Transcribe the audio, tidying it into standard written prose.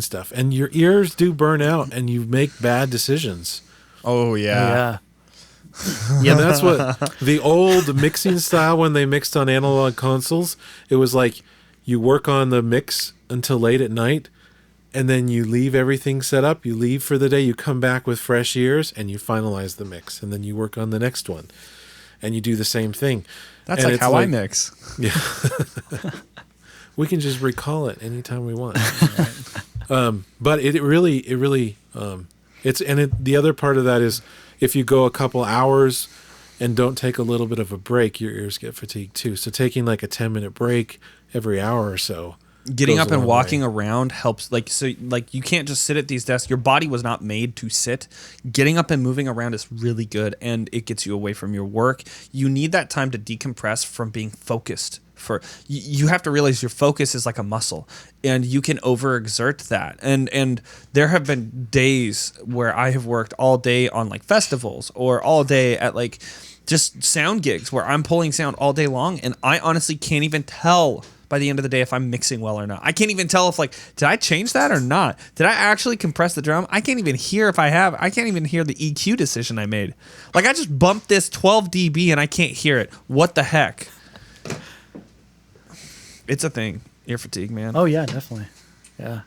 stuff, and your ears do burn out, and you make bad decisions. Oh yeah. Yeah, that's what the old mixing style when they mixed on analog consoles. It was like you work on the mix until late at night, and then you leave everything set up. You leave for the day. You come back with fresh ears, and you finalize the mix, and then you work on the next one, and you do the same thing. That's and like how I mix. Yeah, we can just recall it anytime we want. But it really, the other part of that is, if you go a couple hours and don't take a little bit of a break, your ears get fatigued too. So taking like a 10-minute break every hour or so. Getting up and walking around helps. You can't just sit at these desks. Your body was not made to sit. Getting up and moving around is really good, and it gets you away from your work. You need that time to decompress from being focused. You have to realize your focus is like a muscle, and you can overexert that. And there have been days where I have worked all day on like festivals or all day at like just sound gigs where I'm pulling sound all day long, and I honestly can't even tell by the end of the day if I'm mixing well or not. I can't even tell if did I change that or not? Did I actually compress the drum? I can't even hear if I have. I can't even hear the EQ decision I made. Like I just bumped this 12 dB and I can't hear it. What the heck? It's a thing. Ear fatigue, man. Oh yeah, definitely. Yeah.